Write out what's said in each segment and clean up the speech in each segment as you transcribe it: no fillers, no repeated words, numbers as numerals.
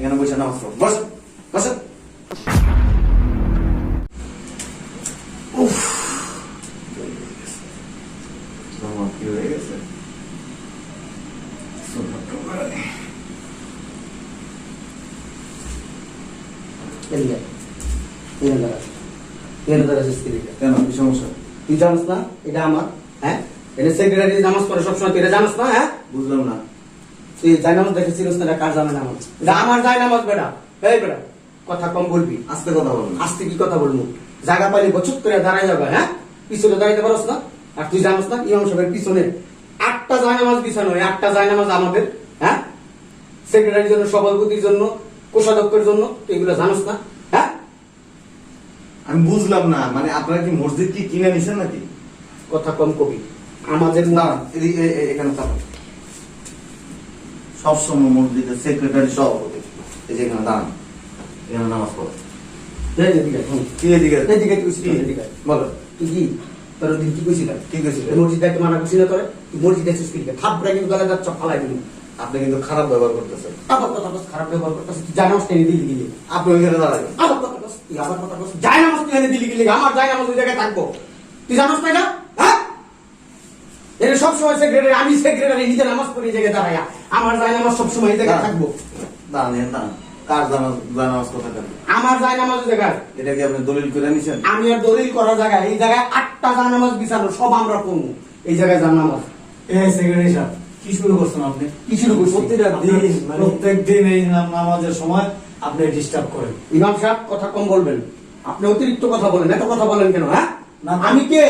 এখানে বসে নামাজ পড়ো, বসেন বসেন। উফ, আমার কি হয়ে গেছে? কেন কি সমস্যা? তুই জানিস না এটা আমার? হ্যাঁ, এটা সেক্রেটারি নামাজ পড়ে সবসময়, তুই এটা জানিস না? হ্যাঁ, বুঝলাম না। তুই জায় নামাজ দেখেছিলিস না? এটা কার জানে নামাজ? এটা আমার জায় নামাজ বেটা। এই বেটা, কথা কম বলবি। আস্তে কথা বলুন। আজকে কি কথা বলবো? জায়গা পাইলে বছর করে দাঁড়াই যাবে। হ্যাঁ, পিছনে দাঁড়াইতে পারস না? আর তুই জানিস না ইমাম সাহেবের পিছনে 8টা জায় নামাজ বিছানো, 8টা জায় নামাজ আমাদের। হ্যাঁ, সেক্রেটারির জন্য, সভাপতির জন্য, কোষাধ্যক্ষের জন্য, তুই এগুলো জানিস না? হ্যাঁ, আমি বুঝলাম না, মানে আপনারা কি মসজিদ কি কিনে নিছেন নাকি? কথা কম কবি। আমাদের না, এখানে থাকুন। সবসময় মসজিদের সেক্রেটারি সভাপতি এই যে এখানে দাঁড়ান, এখানে নামাজ পড়ো। কি এদিকে? বলো তুই কি তোর দিন কি কইছিল? কি কইছিল? মসজিদ দেখতে মানা করছিল তোরে? তুই মসজিদ দেখছিস কি? থাপড়া কিন্তু গলা দাঁত চপ ফালাই দিবি। আপনি কিন্তু খারাপ ব্যবহার করতেছেন। আবার কথা বস, খারাপ ব্যবহার করতেছিস। তুই জানাস টেনে দিলি গিয়ে। আপনি ওইখানে দাঁড়াবেন। আবার কথা বস, তুই আবার কথা বস। যায় নামাজ তুই এনে দিলি গিয়ে। আমার যায় নামাজ ওই জায়গায় থাকবো। তুই জানাস না এটা? হ্যাঁ, এটা সবসময় সেক্রেটারি, আমি সেক্রেটারি নিজে নামাজ পড়ে এই জায়গায় দাঁড়াইয়া আমার যায় নামাজ সবসময় এই জায়গায় থাকবো। দাঁড়ান দাঁড়ান, কার জানাজ কথা কেন? আমার যায় নামাজ ওই জায়গায়। এটা কি আপনি দলিল করে নিছেন? আমি আর দলিল করার জায়গায়, এই জায়গায় 8টা যায় নামাজ বিছানো, সব আমরা পড়বো এই জায়গায় যায় নামাজ। সেক্রেটারি সাহেব, কি শুরু করছেন আপনি? কি শুরু করছি? প্রত্যেক দিন এই নামাজের সময় আপনি ডিস্টার্ব করেন। ইমাম সাহেব কথা কম বলবেন। আপনি অতিরিক্ত কথা বলেন, এত কথা বলেন কেন? হ্যাঁ, না, আমি কে?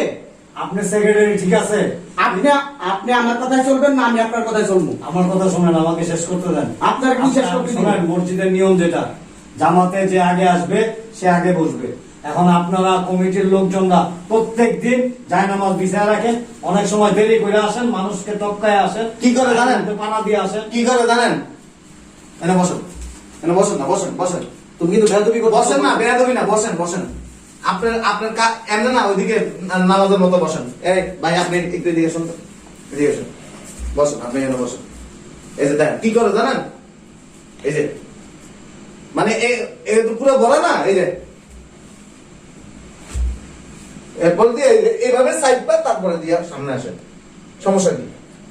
আপনি সেক্রেটারি ঠিক আছে, আপনি আপনি আমার কথায় চলবেন না আমি আপনার কথায় চলবো? আমার কথা শুনেন, আমাকে শেষ করতে দেন। আপনার কি শেষ করতে দিবেন? শুনেন, মসজিদের নিয়ম যেটা, জামাতে যে আগে আসবে সে আগে বসবে। এখন আপনারা কমিটির লোকজনরা প্রত্যেক দিন জায়নামাজ বিছায় রাখেন, অনেক সময় দেরি করে আসেন, মানুষকে টপকায় আসেন। কি করে জানেন? পানা দিয়ে আসেন। কি করে জানেন? এনে বসেন, এনে বসেন না, বসেন বসেন। তুমি কিন্তু বেয়াদবি করছো। বসেন না, বেয়াদবি না, বসেন বসেন। আপনার আপনার এমনি না ওইদিকে নামাজের মতো বসেন। এই ভাই আপনি একটু এদিকে শুনতে, এদিকে শুন, বসেন, আপনি এখানে বসেন। এই যে দেখেন কি করে জানেন? এই যে মানে এই তো পুরো বড় না, এই যে এরপর দিয়ে এইভাবে সাইড পা তারপরে দিয়ে সামনে আসেন। সমস্যা কি?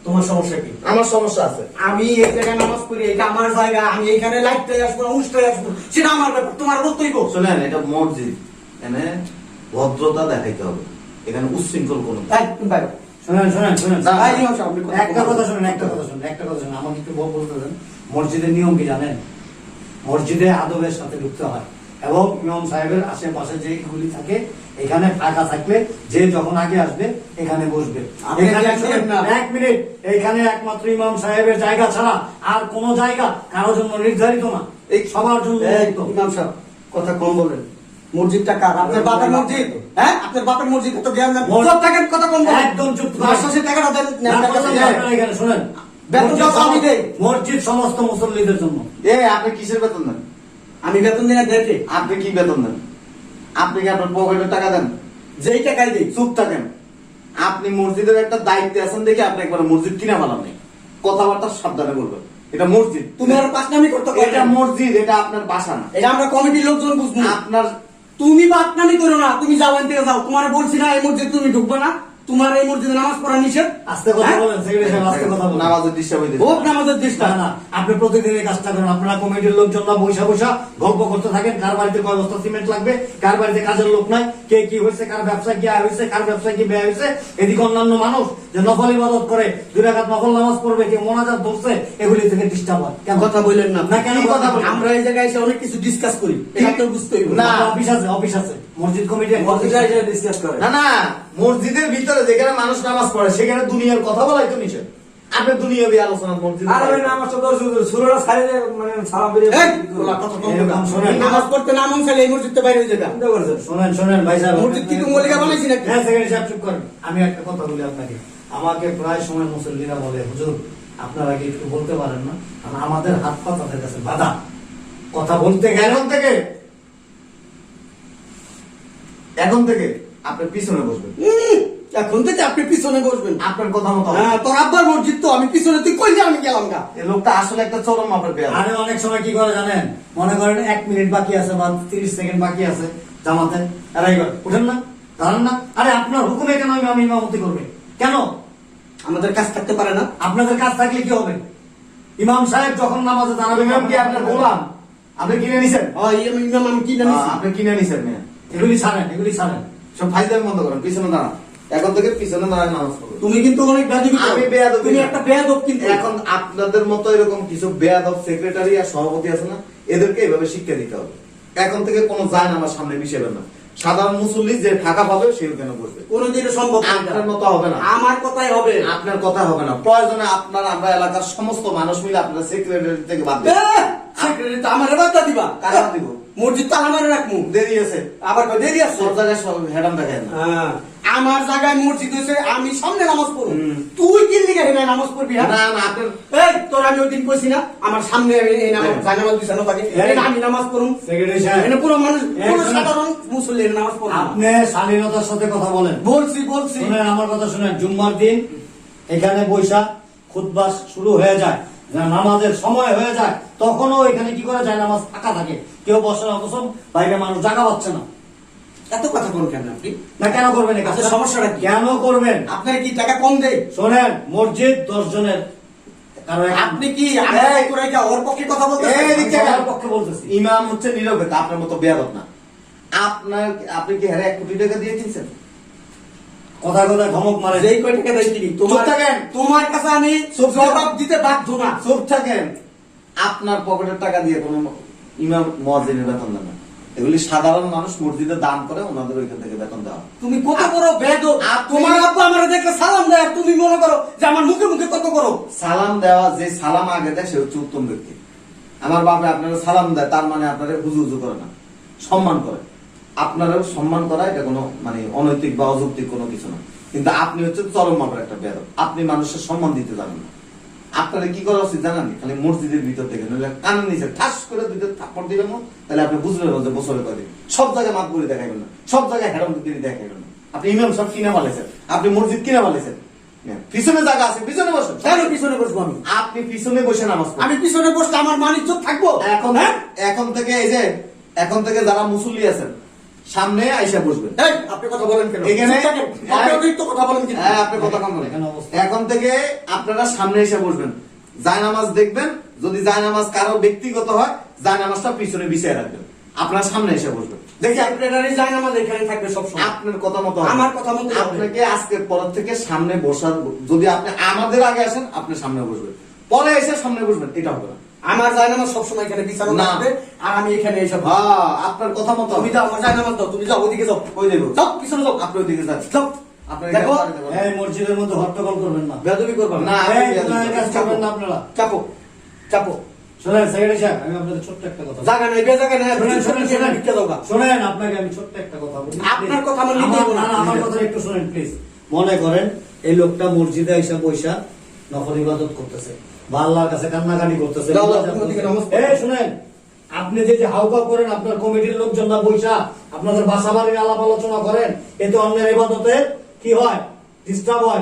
তোমার সমস্যা কি? আমার সমস্যা আছে। আমি এই জায়গায় নামাজ পড়ি, এটা আমার জায়গা, আমি এখানে লাইটটাই আসবো, অনুষ্ঠানে আসবো, সেটা আমার ব্যাপার, তোমার বক্তব্য। শোনেন, এটা মসজিদ, এখানে ভদ্রতা দেখাইতে হবে, এখানে উচ্ছৃঙ্খল কোনো শুনেন শুনেন শুনেন, ভাই, ইমাম সাহেব, আপনি একটা কথা শুনেন, একটা কথা শুনেন, একটা কথা শুনেন, আমাকে একটু বলতে দেন। মসজিদের নিয়ম কি জানেন? মসজিদে আদবের সাথে ঢুকতে হয় এবং ইমাম সাহেবের আশেপাশে যেগুলি থাকে এখানে ফাঁকা থাকলে যে যখন আগে আসবে এখানে বসবে। এখানে এক মিনিট, এখানে একমাত্র ইমাম সাহেবের জায়গা ছাড়া আর কোন জায়গা কারোর জন্য নির্ধারিত না, এই সবার জন্য। ইমাম সাহেব কথা কম বলেন। মসজিদটা কার? আপনার বাপের মসজিদ? হ্যাঁ, আপনার বাপের মসজিদ তো জ্ঞান না। চুপ থাকেন, কথা কম বলেন। একদম চুপ। মাসের টাকাটা দেন। আপনারা এখানে শুনেন, বেতন দাও আমি দেই। মসজিদ সমস্ত মুসল্লিদের জন্য। আপনি কিসের বেতন দেন? আমি বেতন দিই না, দেখে। আপনি কি বেতন দেন? আপনি কি আপনার পকেটের টাকা দেন? যেই টাকাই দিই। চুপ থাকেন। আপনি মসজিদের একটা দায়িত্বে আছেন দেখে আপনি একবার মসজিদ কিনা ফেলান নাই। কথাবার্তা সাবধানে বলবেন। এটা মসজিদ। তুমি আর পাঁচনামি করতে পারো? এটা মসজিদ, এটা আপনার বাসা না। এটা আমরা কমিটির লোকজন বুঝবো। আপনার তুমি পাঁচনামি করো না, তুমি যাও এখান থেকে যাও। তোমার বলছি না এই মসজিদ তুমি ঢুকবে না, তোমার এই মসজিদে নামাজ পড়া নিষেধ। আস্তে কথা বলেন সেক্রেটারি সাহেব, আস্তে কথা বলেন। নামাজের ডিস্টার্ব হইতেছে। হোক নামাজের চেষ্টা। না, আপনি প্রতিদিন এই কাজটা করেন। আপনারা কমিটির লোকজনরা বৈশা বৈশা গল্প করতে থাকেন, কার বাড়িতে কয় বস্তা সিমেন্ট লাগবে, কার বাড়িতে কাজের লোক নাই, কে কি হয়েছে, কার ব্যবসায় কি আয় হয়েছে, কার ব্যবসায় কি ব্যয় হয়েছে। এদিকে অন্যান্য মানুষ যে নফল ইবাদত করে, 2 রাকাত নফল নামাজ পড়বে, কেউ মোনাজাত ধরছে, এগুলি থেকে ডিস্টার্ব হয়। কেন কথা বললেন না? না, কেন কথা বলেন? আমরা এই জায়গায় এসে অনেক কিছু ডিসকাস করি, এটা তো বুঝতে হইব। না, অফিস আছে, অফিস আছে, মসজিদ কমিটি ডিসকাস করে না না, মসজিদের ভিতরে যেখানে মানুষ নামাজ পড়ে সেখানে দুনিয়ার কথা বলাই তো নিষেধ। আপনি দুনিয়াবি আলোচনা মসজিদে নামাজ পড়তে না মন চাইলে এই মসজিদ বাইরে হয়ে যাবে। শোনেন শোনেন ভাই সাহেব, মসজিদ কি তুমি মলিকা বানাইছি নাকি? হ্যাঁ সেক্রেটারি সাহেব চুপ করেন। আমি একটা কথা বলি আপনাকে, আমাকে প্রায় সময় মুসল্লিরা বলে, হুজুর আপনারা কি একটু বলতে পারেন না? কারণ আমাদের হাত পা তাদের কাছে বাধা, কথা বলতে গেলে। এখন থেকে আপনি পিছনে বসবেন। এখন থেকে আপনি পিছনে বসবেন। আপনার কথা মতো হবে। হ্যাঁ, তোর আব্বার মসজিদ তো, আমি পিছনে, তুই কই যা আমি গেলাম গা। এই লোকটা আসলে একটা চরম মাপের বেয়াদব। আরে অনেক সময় কি করে জানেন, মনে করেন 1 মিনিট বাকি আছে বা 30 সেকেন্ড বাকি আছে জামাতে, আর এই করে উঠেন না, দাঁড়ান না। আরে আপনার হুকুমে কেন আমি ইমামতি করবে কেন? আমাদের কাজ থাকতে পারে না? আপনাদের কাজ থাকলে কি হবে? ইমাম সাহেব যখন নামাজে দাঁড়াবে, ইমাম কি আপনার গোলাম? আপনি কিনে নিছেন? ইমাম আমি কি জানি। আপনি কিনে নিছেন মেয়ে। এগুলি ছাড়েন, এগুলি ছাড়েন। সব ফাইজলামি বন্ধ করেন, পিছনে দাঁড়ান। এখন থেকে পিছনে দাঁড়ায় নামাজ পড়ুন। তুমি কিন্তু অনেক বেয়াদবি করো। আমি বেয়াদবি তুমি না। একটা বেয়াদব কিন্তু। এখন আপনাদের মতো এরকম কিছু বেয়াদব সেক্রেটারি আর সভাপতি আছে না, এদেরকে এভাবে শিক্ষা দিতে হবে। এখন থেকে কোনো যায় না আমার সামনে মিশেবেন না। সাধারণ মুসল্লি যে টাকা পাবে সে ওখানে বসবে। কোনোদিনও সম্ভব না। আপনার মতো হবে না। আমার কথাই হবে। আপনার কথা হবে না। প্রয়োজনে আপনার আমরা এলাকার সমস্ত মানুষ মিলে আপনার সেক্রেটারি থেকে বাদ দেব। সেক্রেটারি তো আমার বার্তা দিবা। কারা দিব? মসজিদ তো আমার রাখবো। দেরি আছে, আবার কই দেরি আছে? সব জায়গায় সব হেডাম দেখায় না। হ্যাঁ, আমার জায়গায় মসজিদ হয়েছে, আমি সামনে নামাজ পড়ব। হুম। তুই কি লিখে হেনে নামাজ পড়বি? হ্যাঁ? না না আপনার এই তোর আমি ওই দিন কইছি না, আমার সামনে এই নামাজ হ্যাঁ। জানামাজ বিছানো থাকে, এই। এখানে আমি নামাজ পড়ুম। সেক্রেটারি সাহেব, এখানে পুরো মানুষ, এই, পুরো শোনো। সাধারণ মুসল্লি এখানে নামাজ পড়বে। আপনি শালীনতার সাথে কথা বলেন। বলছি। শুনেন আমার কথা শুনেন, জুম্মার দিন এখানে বৈশাখ খুতবা শুরু হয়ে যায়, নামাজের সময় হয়ে যায়, তখনও এখানে কি করে যায়, নামাজ ফাঁকা থাকে, কেউ বসে না, অথচ বাইরে মানুষ জায়গা পাচ্ছে না। এত কথা বল কেন আপনি? না কেন করবেন এই কাজটা? আচ্ছা, সমস্যাটা কি? কেন করবেন? আপনার কি টাকা কম দেয়? শোনেন, মসজিদ 10 জনের, কারণ আপনি কি আমার পুরাই ওর পক্ষে কথা বলতে? এই দিকে সবার পক্ষে বলতেছি। ইমাম হচ্ছে নিরপেক্ষ, আপনার মতো বেয়াদব না। আপনি কি হারে 1 কোটি টাকা দিয়ে কিনছেন? কথা কথা ধমক মারে। যেই কয় টাকা দেয় তিনি, চুপ থাকেন। তোমার কাছে আমি চুপ থাকেন। জবাব দিতে বাধ্য না। চুপ থাকেন। আপনার পকেটের টাকা দিয়ে কোনো ইমাম মুয়াজ্জিনের বেতন দেন না। এগুলি সাধারণ মানুষ মসজিদে দান করে, ওনাদের ওইখান থেকে বেতন দেওয়া হয়। তুমি কত বড় বেয়াদব। আপনি- তোমার আব্বা আমার দেখলে সালাম দেয়, আর তুমি মনে করো যে আমার মুখে মুখে কত করো। সালাম দেওয়া, যে সালাম আগে দেয় সে হচ্ছে উত্তম ব্যক্তি। আমার বাপে আপনারা সালাম দেয়, তার মানে আপনারা হুজু হুজু করে না, সম্মান করে। আপনারাও সম্মান করা এটা কোনো মানে অনৈতিক বা অযৌক্তিক কোনো কিছু না। কিন্তু আপনি হচ্ছে চরম মাপের একটা বেয়াদব। আপনি মানুষের সম্মান দিতে জানেন না। আপনারা কি করা উচিত জানেন? খালি মসজিদের ভিতর থেকে নইলে কানের নিচে ঠাস করে 2টা থাপ্পড় দিবেন না, তাহলে আপনি বুঝবেন না যে বছরে কয়দিন। সব জায়গায় মাত করে দেখাইবেন না, সব জায়গায় হেরাম দিয়ে দেখাইবেন না। আপনি ইমাম সব কিনে পালাইছেন, আপনি মসজিদ কিনে পালাইছেন। পিছনে জায়গা আছে, পিছনে বসেন। কেন পিছনে বসবো আমি? আপনি পিছনে বসে নামাজ পড়েন। আমি পিছনে বসলে আমার মানিজ্য থাকবো? এখন হ্যাঁ? এখন থেকে এই যে এখন থেকে যারা মুসল্লি আছেন সামনে আইসা বসবেন। এই, আপনি কথা বলেন কেন? এখানে- চুপ থাকেন। আপনি অতিরিক্ত কথা বলেন কিন্তু। হ্যাঁ, আপনি কথা কম বলেন। এখানে অবস্থা। এখন থেকে আপনারা সামনে এসে বসবেন, জায়নামাজ দেখবেন। যদি জায়নামাজ কারো ব্যক্তিগত হয়, জায়নামাজটা পিছনে বিছিয়ে রাখবেন, আপনারা সামনে এসে বসবেন। দেখি সেক্রেটারি যায় আমাদের এখানে থাকবে সবসময়। আপনার কথা মতো হবে। আমার কথা মতো হবে। আপনাকে আজকের পর থেকে সামনে বসার, যদি আপনি আমাদের আগে আসেন আপনি সামনে বসবেন, পরে এসে সামনে বসবেন, এটা হবে না। আমার জায়নামাজ সবসময় এখানে বিছানো না। থাকবে, আর আমি এখানে এসে বসবো। হ্যাঁ, আপনার কথা মতো তুমি হবে। যাও, আমার জায়নামাজ দাও, তুমি যাও, ওইদিকে যাও। ওই যাবো, যাও, পিছনে যাও। আপনি ওইদিকে যান। যাও। আপনার দেখো, এই মসজিদের মধ্যে হট্টগোল করবেন না। বেয়াদবি করবা না। না, এই, আপনি আপনারা এই কাজ করবেন না আপনারা। চাপো, চাপো। শোনেন সেক্রেটারি সাহেব, আমি আপনাদের ছোট্ট একটা কথা বলি। জায়গা নাই, বেজায়গা নাই। শোনেন, শোনেন, শোনেন। ভিক্ষা দাও গা। শোনেন, আপনাকে আমি ছোট্ট একটা কথা বলি। আপনার কথা আমার নিতে হবে না। না, আমার কথা একটু শোনেন প্লিজ। মনে করেন এই লোকটা মসজিদে আইসা পয়সা নকল ইবাদত করতেছে বা আল্লাহর কাছে কান্নাকানি করতেছে। যাও, যাও, তুমি ওদিকে নামাজ পড়ো। এই শুনেন, আপনি যে হাউকাউ করেন, আপনার কমিটির লোকজন না বৈশা আপনাদের বাসা বাড়ির আলাপ আলোচনা করেন, এতে অন্যের ইবাদতে কি হয়, ডিস্টার্ব হয়।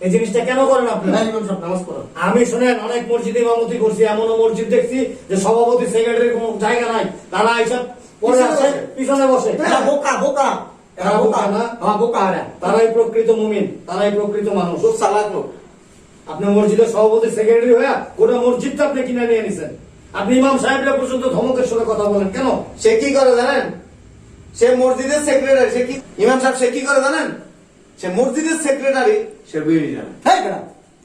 এই জিনিসটা কেন করেন আপনারা? না, ইমাম সাহেব, নামাজ পড়ো। আমি শুনেন অনেক মসজিদে ইমামতি করছি, এমনও মসজিদ দেখছি যে সভাপতি সেক্রেটারি কোনো জায়গা নাই, তারা এইসব পরে পিছনে আছে, বসে। পিছনে বসে। এরা বোকা, বোকা। এরা এরা বোকা বোকা না? হ্যাঁ, বোকা এরা। তারাই প্রকৃত মুমিন, তারাই প্রকৃত মানুষ। খুব চালাক লোক। আপনি মসজিদের সভাপতি সেক্রেটারি হয়ে গোটা মসজিদটা আপনি কিনে নিয়ে নিছেন। আপনি ইমাম সাহেবরা পর্যন্ত ধমকের সাথে কথা বলেন কেন? সে কি করে জানেন? সে মসজিদের সেক্রেটারি। সে কি ইমাম সাহেব, সে কি করে জানেন? সে মসজিদের সেক্রেটারি, সে বিড়ি জানেন হেই বেটা,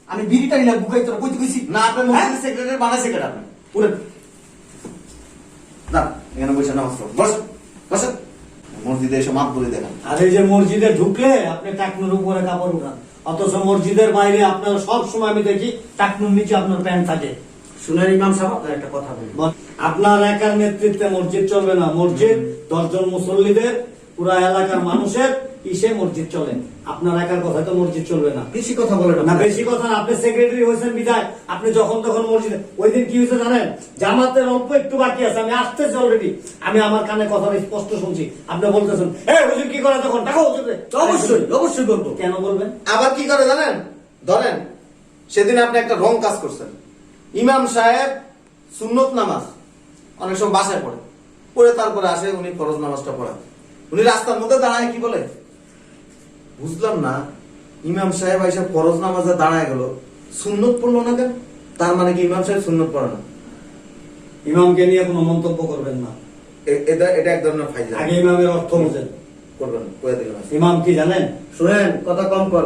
আমি বিড়িটা নিলাম, বুকাই তোরা কইতে কইছি না। আপনার মসজিদের সেক্রেটারি বানাইছে কেটে আপনি পুরো না। এখানে বসে নামাজ পড়ুন, বসেন বসেন। মসজিদে এসে মাপ বলে দেখেন। আর এই যে মসজিদে ঢুকলে আপনি টাকনুর উপরে কাপড় উঠান, অথচ মসজিদের বাইরে আপনার সব সময় আমি দেখি টাকনুর নিচে আপনার প্যান্ট থাকে। শুনেন ইমাম সাহেব, আপনার একটা কথা বলি। আপনার একার নেতৃত্বে মসজিদ চলবে না। মসজিদ 10 জন মুসল্লিদের পুরা এলাকার মানুষের ইসে মসজিদ চলে। আপনার একার কথা তো মসজিদ চলবে না। বেশি কথা বলে না বেশি কথা না, আপনি সেক্রেটারি হয়েছেন বিধায় আপনি যখন তখন মসজিদে। ওই দিন কি হয়েছে জানেন, জামাতের অল্প একটু বাকি আছে, আমি আসতেছি অলরেডি, আমি আমার কানে কথা স্পষ্ট শুনছি, আপনি বলতেছেন এই হুজুর কি করে তখন টাকা হুজুর অবশ্যই অবশ্যই করবো। কেন বলবেন? আবার কি করে জানেন, ধরেন সেদিন আপনি একটা রং কাজ করছেন, ইমাম সাহেব সুন্নত নামাজ অনেক সময় বাসায় পড়ে তারপরে আসে উনি ফরজ নামাজটা পড়ান, উনি রাস্তার মধ্যে দাঁড়ায় কি বলে, বুঝলাম না ইমাম সাহেব আইসা ফরজ নামাজে দাঁড়ায় গেল, সুন্নত পড়লো না কেন? তার মানে কি ইমাম সাহেব সুন্নত পড়ে না? ইমামকে নিয়ে কোনো মন্তব্য করবেন না, এটা এক ধরনের ফাইল আগে ইমামের অর্থ বোঝেন। করবেন, কয়ে দিলাম। ইমাম কি জানেন? শুনেন, কথা কম কর।